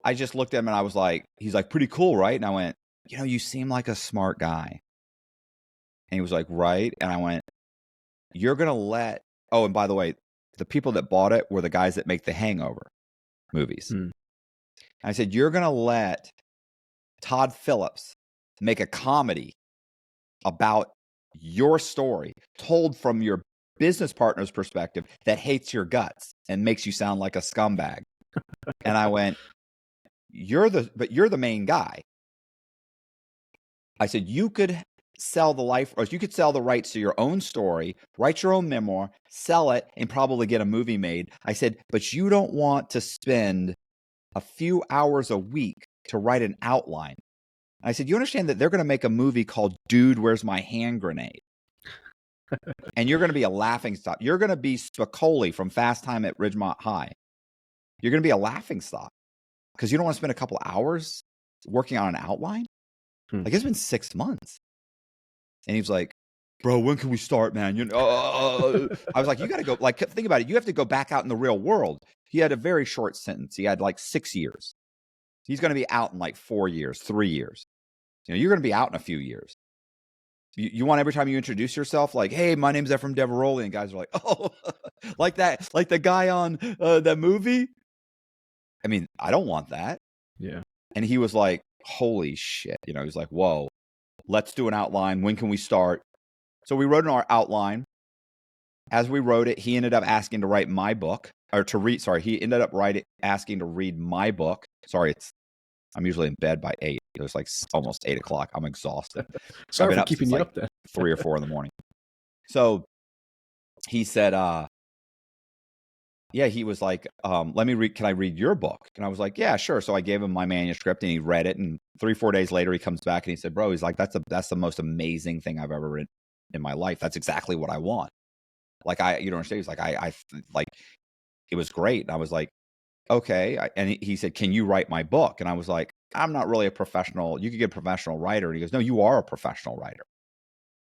I just looked at him and I was like, he's like, pretty cool, right? And I went, you seem like a smart guy. And he was like, right. And I went, you're going to oh, and by the way, the people that bought it were the guys that make the Hangover movies. And I said, you're going to let Todd Phillips make a comedy about your story told from your business partner's perspective that hates your guts and makes you sound like a scumbag. And I went, you're the main guy. I said, you could sell you could sell the rights to your own story, write your own memoir, sell it, and probably get a movie made. I said, but you don't want to spend a few hours a week to write an outline. I said, you understand that they're going to make a movie called Dude, Where's My Hand Grenade? And you're going to be a laughingstock. You're going to be Spicoli from Fast Time at Ridgemont High. You're going to be a laughingstock because you don't want to spend a couple hours working on an outline. Like it's been 6 months. And he was like, bro, when can we start, man? I was like, you got to go, like, think about it. You have to go back out in the real world. He had a very short sentence. He had like 6 years. He's going to be out in like 4 years, 3 years. You're going to be out in a few years. You want every time you introduce yourself, like, hey, my name's Ephraim Deveroli. And guys are like, oh, like that, like the guy on that movie. I mean, I don't want that. Yeah. And he was like, holy shit. He was like, whoa. Let's do an outline. When can we start? So we wrote in our outline. As we wrote it, he ended up asking to write my book, or to read. Sorry, he ended up asking to read my book. Sorry, I'm usually in bed by 8. It was like almost 8 o'clock. I'm exhausted. Sorry for keeping you up then. 3 or 4 in the morning. So he said, yeah, he was like, let me read. Can I read your book? And I was like, yeah, sure. So I gave him my manuscript and he read it. And 3-4 days later, he comes back and he said, bro, he's like, that's the most amazing thing I've ever written in my life. That's exactly what I want. Like, you don't understand. He's like, I like, it was great. And I was like, okay. And he said, can you write my book? And I was like, I'm not really a professional. You could get a professional writer. And he goes, no, you are a professional writer.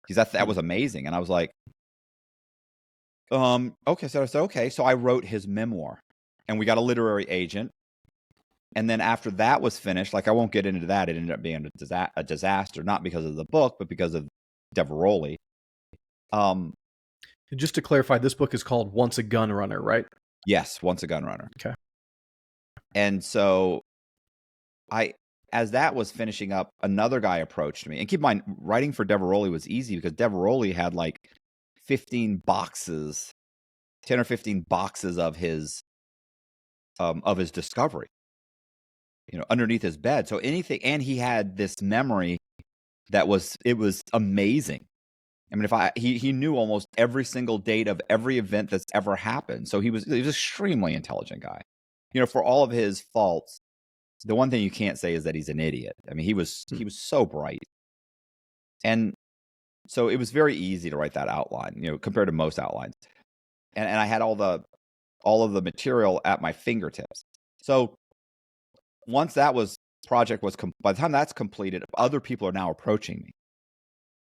Because that was amazing. And I was like, okay. So I said, okay. So I wrote his memoir and we got a literary agent. And then after that was finished, like I won't get into that. It ended up being a disaster, not because of the book, but because of Deveroli. Just to clarify, this book is called Once a Gun Runner, right? Yes. Once a Gun Runner. Okay. And so as that was finishing up, another guy approached me. And keep in mind, writing for Deveroli was easy because Deveroli had like 10 or 15 boxes of his discovery, underneath his bed. So anything, and he had this memory it was amazing. I mean, he knew almost every single date of every event that's ever happened. So he was an extremely intelligent guy. For all of his faults, the one thing you can't say is that he's an idiot. I mean, he was so bright. And so it was very easy to write that outline, compared to most outlines. And I had all of the material at my fingertips. So once that project was, by the time that's completed, other people are now approaching me.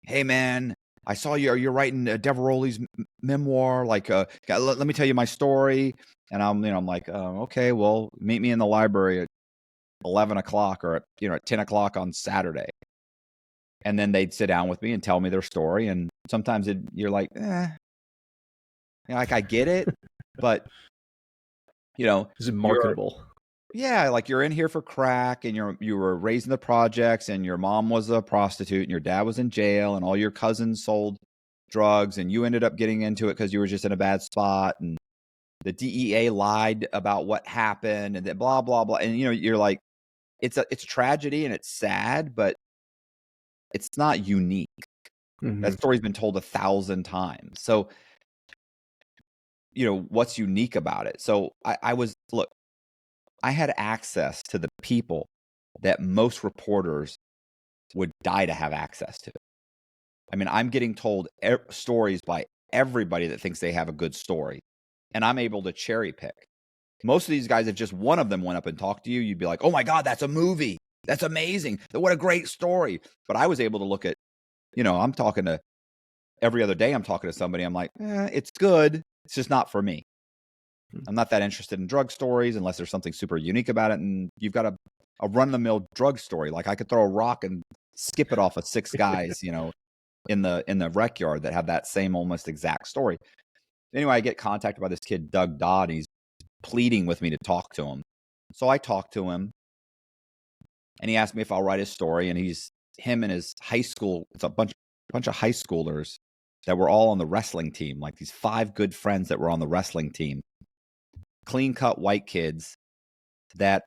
Hey man, I saw you're writing Deveroli's memoir. Like, let me tell you my story. And I'm like, okay, well, meet me in the library at 11 o'clock or at 10 o'clock on Saturday. And then they'd sit down with me and tell me their story. And sometimes you're like, like I get it, but is it marketable? Yeah, like you're in here for crack, and you were raising the projects, and your mom was a prostitute, and your dad was in jail, and all your cousins sold drugs, and you ended up getting into it because you were just in a bad spot, and the DEA lied about what happened, and then blah blah blah, and you're like, it's a tragedy and it's sad, but it's not unique. Mm-hmm. That story's been told 1,000 times. So, what's unique about it? So I had access to the people that most reporters would die to have access to. I mean, I'm getting told stories by everybody that thinks they have a good story, and I'm able to cherry pick. Most of these guys, if just one of them went up and talked to you, you'd be like, oh my God, that's a movie. That's amazing. What a great story. But I was able to look at, I'm talking to, every other day I'm talking to somebody, I'm like, it's good. It's just not for me. I'm not that interested in drug stories unless there's something super unique about it. And you've got a run-of-the-mill drug story. Like I could throw a rock and skip it off of 6 guys, in the rec yard that have that same almost exact story. Anyway, I get contacted by this kid, Doug Dodd. He's pleading with me to talk to him. So I talked to him, and he asked me if I'll write his story. And him and his high school, it's a bunch of high schoolers that were all on the wrestling team, like these 5 good friends that were on the wrestling team. Clean-cut white kids that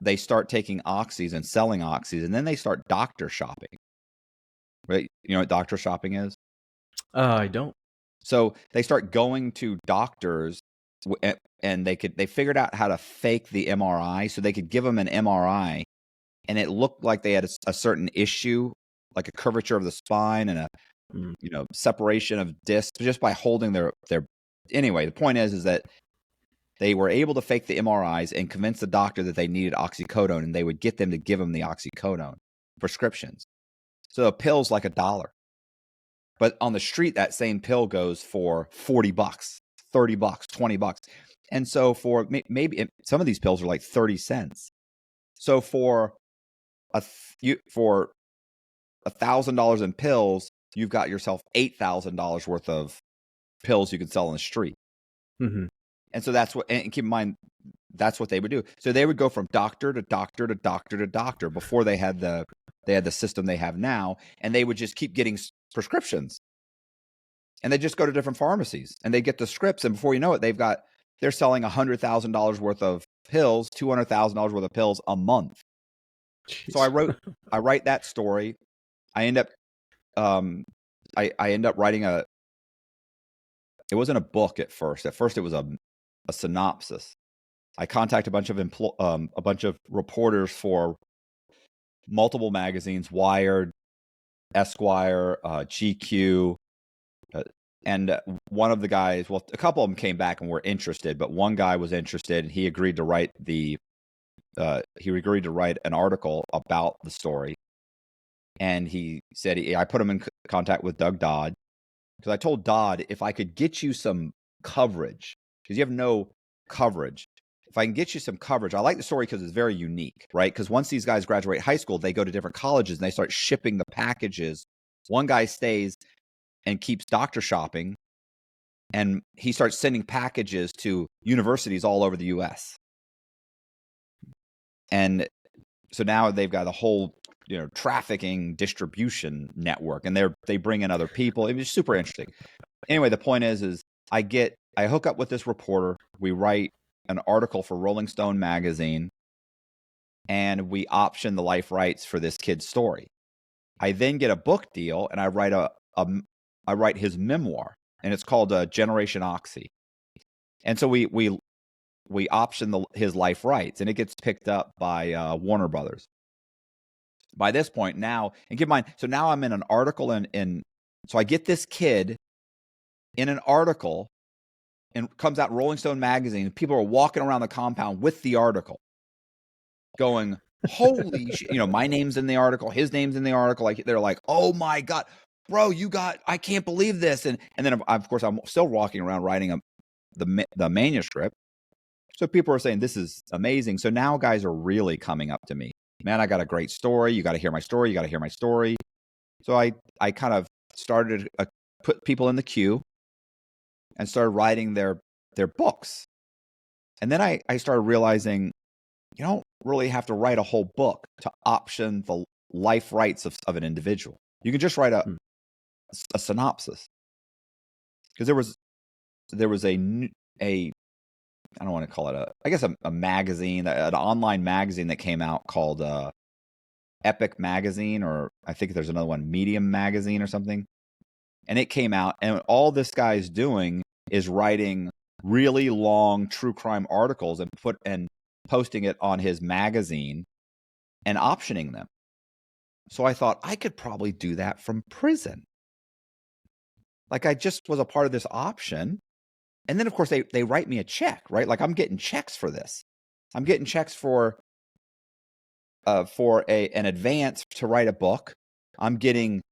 they start taking oxys and selling oxys, and then they start doctor shopping. Right? You know what doctor shopping is? I don't. So they start going to doctors, and they figured out how to fake the MRI, so they could give them an MRI, and it looked like they had a certain issue, like a curvature of the spine and a separation of discs, just by holding their. Anyway, the point is that they were able to fake the MRIs and convince the doctor that they needed oxycodone, and they would get them to give them the oxycodone prescriptions. So a pill's like $1. But on the street, that same pill goes for $40, $30, $20. And so for maybe some of these pills are like 30 cents. So for $1,000 in pills, you've got yourself $8,000 worth of pills you could sell on the street. Mm-hmm. And so and keep in mind, that's what they would do. So they would go from doctor to doctor to doctor to doctor before they had the system they have now. And they would just keep getting prescriptions, and they just go to different pharmacies and they get the scripts. And before you know it, they're selling $100,000 worth of pills, $200,000 worth of pills a month. Jeez. So I write that story. I end up, I end up writing it wasn't a book at first. At first it was a synopsis. I contact a bunch of reporters for multiple magazines, Wired, Esquire, GQ, and one of the guys, well, a couple of them came back and were interested, but one guy was interested, and he agreed to write an article about the story. And he said, I put him in contact with Doug Dodd, because I told Dodd, if I could get you some coverage, because you have no coverage. If I can get you some coverage, I like the story because it's very unique, right? Because once these guys graduate high school, they go to different colleges and they start shipping the packages. One guy stays and keeps doctor shopping, and he starts sending packages to universities all over the U.S. And so now they've got a whole, trafficking distribution network, and they bring in other people. It was super interesting. Anyway, the point is I hook up with this reporter. We write an article for Rolling Stone magazine, and we option the life rights for this kid's story. I then get a book deal, and I write his memoir, and it's called Generation Oxy. And so we option his life rights, and it gets picked up by Warner Brothers. By this point now, and keep in mind, so now I'm in an article, so I get this kid in an article, and comes out in Rolling Stone magazine. People are walking around the compound with the article. going, holy shit, my name's in the article, his name's in the article. Like, they're like, oh my God, bro, I can't believe this. And then of course I'm still walking around writing the manuscript. So people are saying, this is amazing. So now guys are really coming up to me. Man, I got a great story. You got to hear my story. You got to hear my story. So I kind of started put people in the queue and started writing their books. And then I started realizing you don't really have to write a whole book to option the life rights of an individual. You can just write a synopsis. Because there was a I don't want to call it a magazine, an online magazine that came out called Epic Magazine, or I think there's another one, Medium Magazine or something. And it came out, and all this guy is doing is writing really long true crime articles and posting it on his magazine and optioning them. So I thought I could probably do that from prison. Like, I just was a part of this option. And then, of course, they write me a check, right? Like, I'm getting checks for this. I'm getting checks for an advance to write a book. I'm getting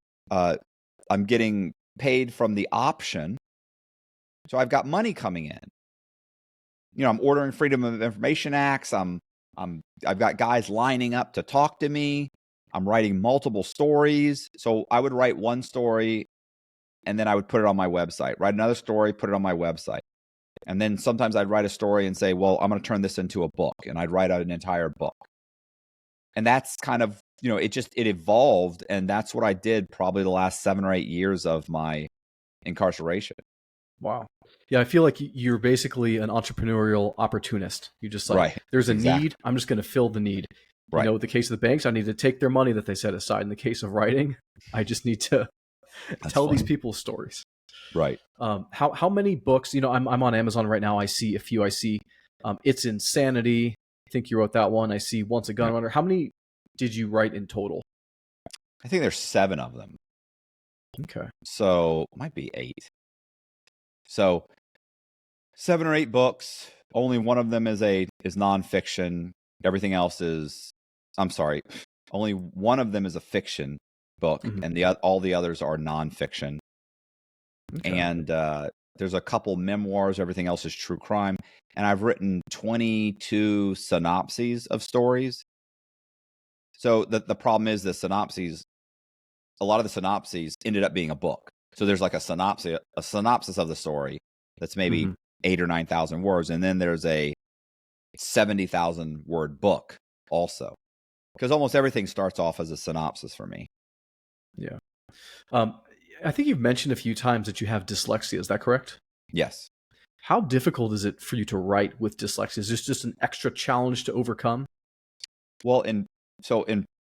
paid from the option. So I've got money coming in. I'm ordering Freedom of Information Acts. I've got guys lining up to talk to me. I'm writing multiple stories. So I would write one story and then I would put it on my website, write another story, put it on my website. And then sometimes I'd write a story and say, well, I'm going to turn this into a book. And I'd write out an entire book. And that's kind of, it evolved. And that's what I did probably the last 7 or 8 years of my incarceration. Wow. Yeah, I feel like you're basically an entrepreneurial opportunist. You just like, right. There's a exactly. need. I'm just going to fill the need. Right. In the case of the banks, I need to take their money that they set aside. In the case of writing, I just need to tell these people's stories. Right. How many books? I'm on Amazon right now. I see a few. I see It's Insanity. I think you wrote that one. I see Once a Gun Runner. How many did you write in total? I think there's 7 of them. Okay. So it might be 8. So 7 or 8 books. Only one of them is nonfiction. Everything else is, I'm sorry, only one of them is a fiction book, and all the others are nonfiction. Okay. And there's a couple memoirs. Everything else is true crime. And I've written 22 synopses of stories. So the problem is a lot of the synopses ended up being a book. So there's like a synopsis of the story that's maybe 8,000 or 9,000 words. And then there's a 70,000 word book also. Because almost everything starts off as a synopsis for me. Yeah. I think you've mentioned a few times that you have dyslexia. Is that correct? Yes. How difficult is it for you to write with dyslexia? Is this just an extra challenge to overcome? Well, in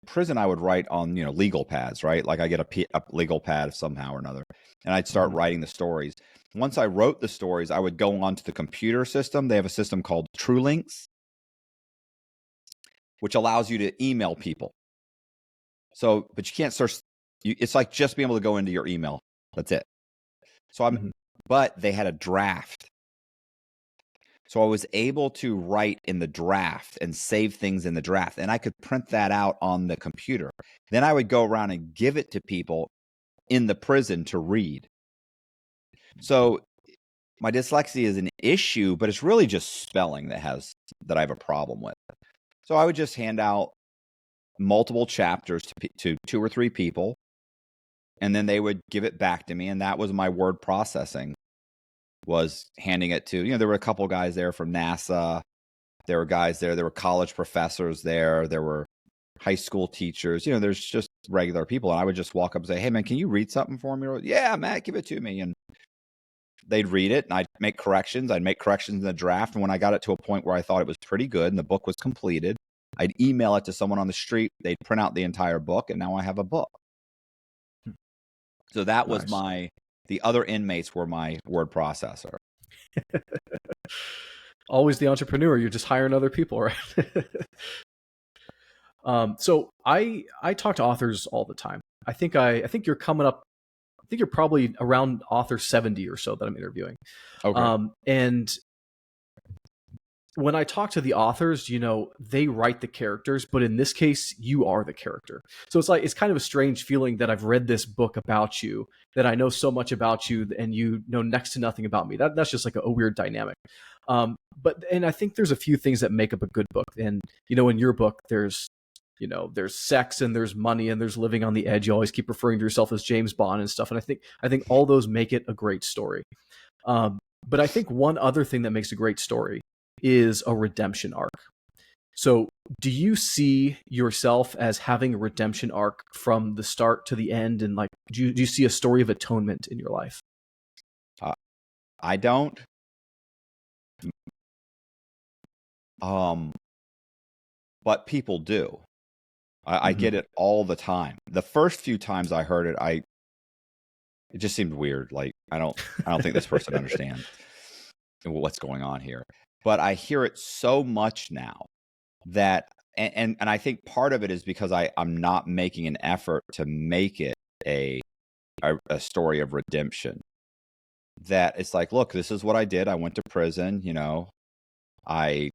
prison, I would write on, legal pads, right? Like I get a legal pad somehow or another, and I'd start writing the stories. Once I wrote the stories, I would go onto the computer system. They have a system called TrueLinks, which allows you to email people. So, but you can't search. It's like just being able to go into your email. That's it. So but they had a draft. So I was able to write in the draft and save things in the draft, and I could print that out on the computer. Then I would go around and give it to people in the prison to read. So my dyslexia is an issue, but it's really just spelling that I have a problem with. So I would just hand out multiple chapters to 2 or 3 people, and then they would give it back to me, and that was my word processing. Was handing it to, there were a couple guys there from NASA. There were guys there. There were college professors there. There were high school teachers. There's just regular people. And I would just walk up and say, hey, man, can you read something for me? Yeah, Matt, give it to me. And they'd read it, and I'd make corrections. I'd make corrections in the draft. And when I got it to a point where I thought it was pretty good and the book was completed, I'd email it to someone on the street. They'd print out the entire book, and now I have a book. So that was the other inmates were my word processor. Always the entrepreneur. You're just hiring other people, right? So I talk to authors all the time. I think you're coming up. I think you're probably around author 70 or so that I'm interviewing. Okay. And when I talk to the authors, they write the characters, but in this case, you are the character. So it's kind of a strange feeling that I've read this book about you, that I know so much about you and you know next to nothing about me. That's just like a weird dynamic. And I think there's a few things that make up a good book. And, in your book, there's sex and there's money and there's living on the edge. You always keep referring to yourself as James Bond and stuff. And I think all those make it a great story. But I think one other thing that makes a great story is a redemption arc. So do you see yourself as having a redemption arc from the start to the end? And like, do you see a story of atonement in your life? I don't. But people do. I get it all the time. The first few times I heard it, it just seemed weird. Like, I don't think this person understands what's going on here. But I hear it so much now that, and I think part of it is because I'm not making an effort to make it a story of redemption. That it's like, look, this is what I did. I went to prison. I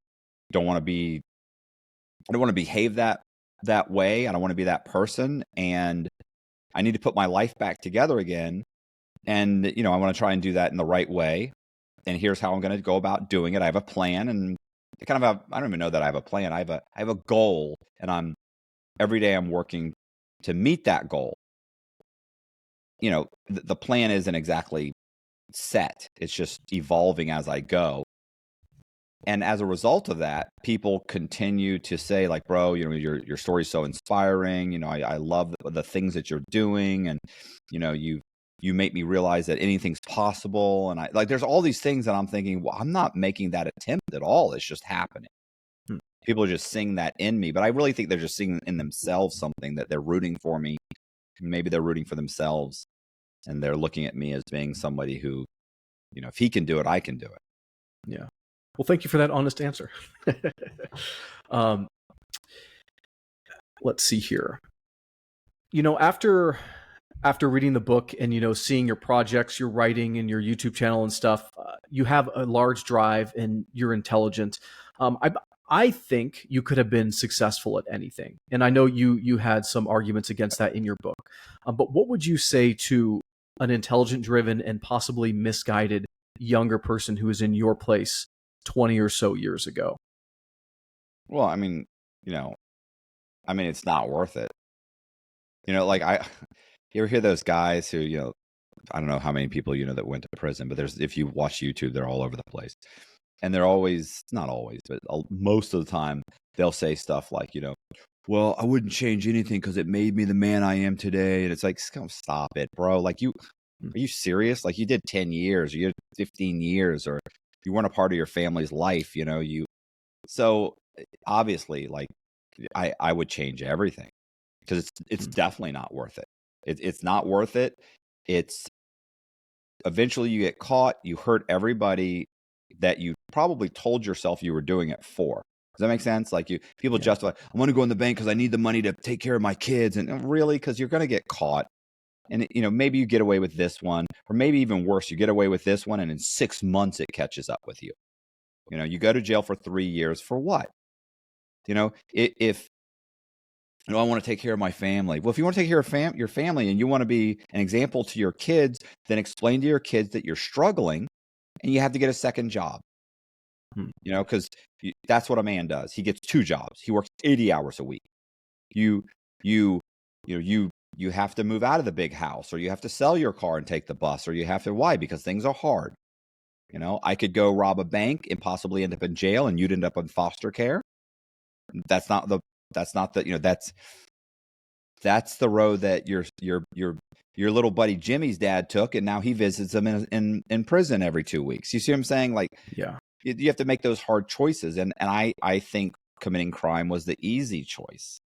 don't want to behave that way. I don't want to be that person, and I need to put my life back together again. And I want to try and do that in the right way. And here's how I'm going to go about doing it. I have a plan, and I don't even know that I have a plan. I have a goal, and every day I'm working to meet that goal. The plan isn't exactly set. It's just evolving as I go. And as a result of that, people continue to say, like, bro, your story's so inspiring. I love the things that you're doing, and you make me realize that anything's possible. And there's all these things that I'm thinking, well, I'm not making that attempt at all. It's just happening. People are just seeing that in me, but I really think they're just seeing in themselves something, that they're rooting for me. Maybe they're rooting for themselves, and they're looking at me as being somebody who, if he can do it, I can do it. Yeah. Well, thank you for that honest answer. Let's see here. After reading the book and seeing your projects, your writing, and your YouTube channel and stuff, you have a large drive and you're intelligent. I think you could have been successful at anything, and I know you had some arguments against that in your book. But what would you say to an intelligent, driven, and possibly misguided younger person who is in your place 20 or so years ago? Well, it's not worth it. Like you ever hear those guys who, I don't know how many people, that went to prison, but if you watch YouTube, they're all over the place. And they're always, not always, but most of the time, they'll say stuff like, well, I wouldn't change anything because it made me the man I am today. And it's like, stop it, bro. Like, are you serious? Like, you did 10 years, or you did 15 years, or you weren't a part of your family's life, So obviously, like, I would change everything, because it's definitely not worth it. It's not worth it. It's eventually you get caught, you hurt everybody that you probably told yourself you were doing it for. Does that make sense? Like, people justify, I'm going to go in the bank because I need the money to take care of my kids. And really, because you're going to get caught. And, maybe you get away with this one, or maybe even worse, you get away with this one, and in 6 months it catches up with you. You go to jail for 3 years for what? If I want to take care of my family. Well, if you want to take care of your family and you want to be an example to your kids, then explain to your kids that you're struggling and you have to get a second job. Because that's what a man does. He gets 2 jobs. He works 80 hours a week. You have to move out of the big house, or you have to sell your car and take the bus, or you have to, why? Because things are hard. I could go rob a bank and possibly end up in jail, and you'd end up in foster care. That's not the road that your little buddy Jimmy's dad took, and now he visits him in prison every 2 weeks. You see what I'm saying? Like, yeah, you have to make those hard choices, and I think committing crime was the easy choice,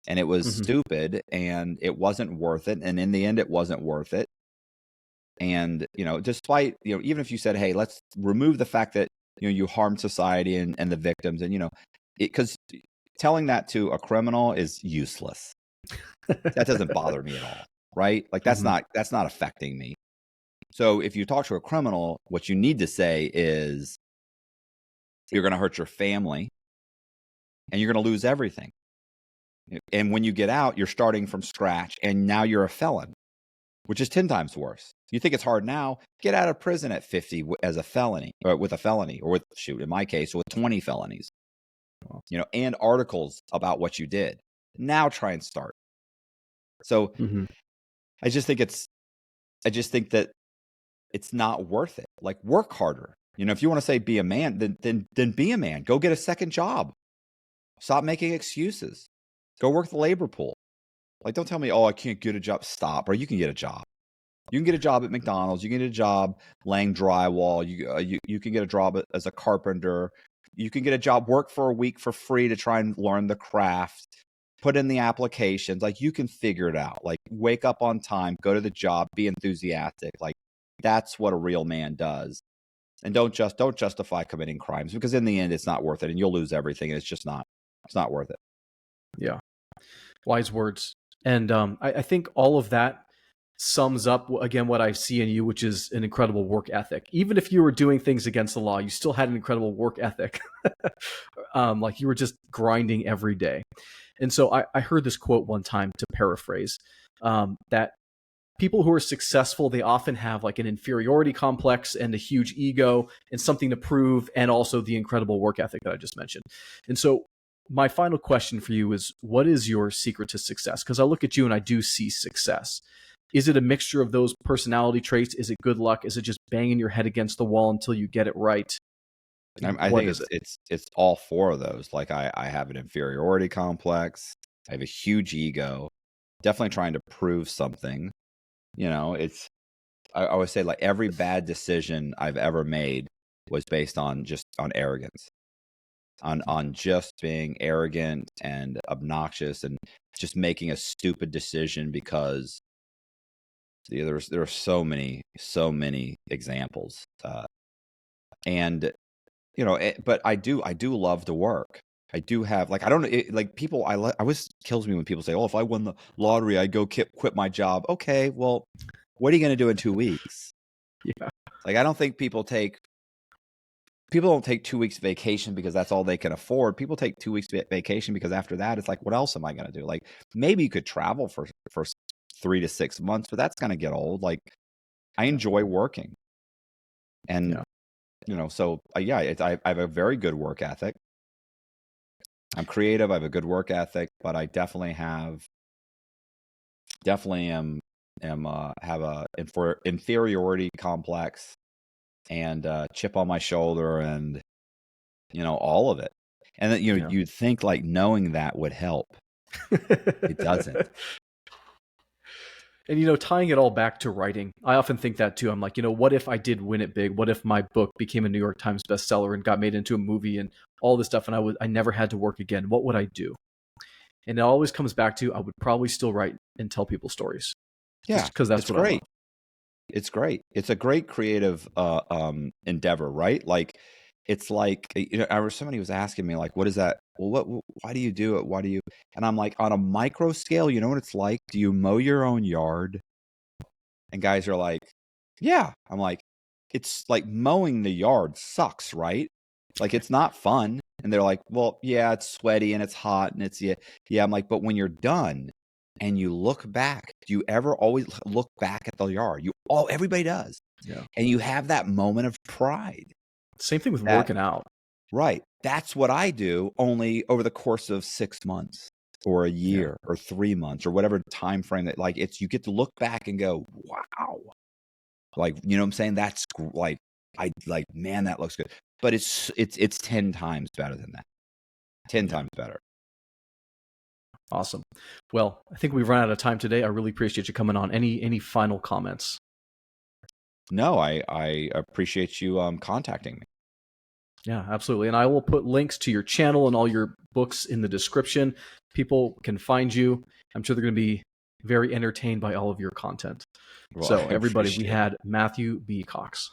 and it was stupid, and it wasn't worth it, and in the end, it wasn't worth it. And despite even if you said, hey, let's remove the fact that you harmed society and the victims, and because telling that to a criminal is useless. That doesn't bother me at all, right? Like, that's not affecting me. So if you talk to a criminal, what you need to say is, You're going to hurt your family, and you're going to lose everything. And when you get out, you're starting from scratch, and now you're a felon, which is 10 times worse. You think it's hard now? Get out of prison at 50 as a felony, or with a felony, or in my case, with 20 felonies, and articles about what you did. Now try and start. So I just think that it's not worth it. Like, work harder. If you want to say be a man, then be a man. Go get a second job. Stop making excuses. Go work the labor pool. Like, don't tell me, oh, I can't get a job. Stop. Or you can get a job. You can get a job at McDonald's. You can get a job laying drywall. You can get a job as a carpenter. You can get a job, work for a week for free to try and learn the craft. Put in the applications. Like, you can figure it out. Like, wake up on time, go to the job, be enthusiastic. Like, that's what a real man does. And don't justify committing crimes, because in the end, it's not worth it, and you'll lose everything. And it's not worth it. Yeah. Wise words. And I think all of that sums up, again, what I see in you, which is an incredible work ethic. Even if you were doing things against the law, you still had an incredible work ethic. Like, you were just grinding every day. And so I heard this quote one time, to paraphrase, that people who are successful, they often have like an inferiority complex and a huge ego and something to prove, and also the incredible work ethic that I just mentioned. And so my final question for you is, what is your secret to success? Because I look at you and I do see success. Is it a mixture of those personality traits? Is it good luck? Is it just banging your head against the wall until you get it right? I think it's all four of those. Like, I have an inferiority complex. I have a huge ego. Definitely trying to prove something. I always say, like, every bad decision I've ever made was based on arrogance, on just being arrogant and obnoxious, and just making a stupid decision because there are so many examples. But I do love to work. I do have, like, I don't like people. I always kills me when people say, "Oh, if I won the lottery, I'd go quit my job." Okay, well, what are you going to do in 2 weeks? Yeah. Like, I don't think people don't take 2 weeks vacation because that's all they can afford. People take 2 weeks vacation because after that, it's like, what else am I going to do? Like, maybe you could travel for 3 to 6 months, but that's going to get old. Like, I enjoy working, and so I have a very good work ethic. I'm creative. I have a good work ethic, but I definitely have have a inferiority complex, and chip on my shoulder, and all of it. And that you'd think, like, knowing that would help. It doesn't. And, tying it all back to writing, I often think that too. I'm like, what if I did win it big? What if my book became a New York Times bestseller and got made into a movie and all this stuff, and I never had to work again? What would I do? And it always comes back to, I would probably still write and tell people stories. Yeah, because that's what I love. It's great. It's a great creative endeavor, right? Like, it's like, somebody was asking me, like, what is that? Well, why do you do it? Why do you? And I'm like, on a micro scale, you know what it's like? Do you mow your own yard? And guys are like, yeah. I'm like, it's like mowing the yard sucks, right? Like, it's not fun. And they're like, well, yeah, it's sweaty and it's hot and it's, yeah. I'm like, but when you're done and you look back, do you ever always look back at the yard? Everybody does. Yeah. And you have that moment of pride. Same thing with working out. Right. That's what I do, only over the course of 6 months or a year or 3 months or whatever time frame that, like, you get to look back and go, wow. Like, you know what I'm saying? That's like, man, that looks good. But it's 10 times better than that. 10 times better. Awesome. Well, I think we've run out of time today. I really appreciate you coming on. Any final comments? No, I appreciate you contacting me. Yeah, absolutely. And I will put links to your channel and all your books in the description. People can find you. I'm sure they're going to be very entertained by all of your content. Well, so everybody, we had Matthew B. Cox.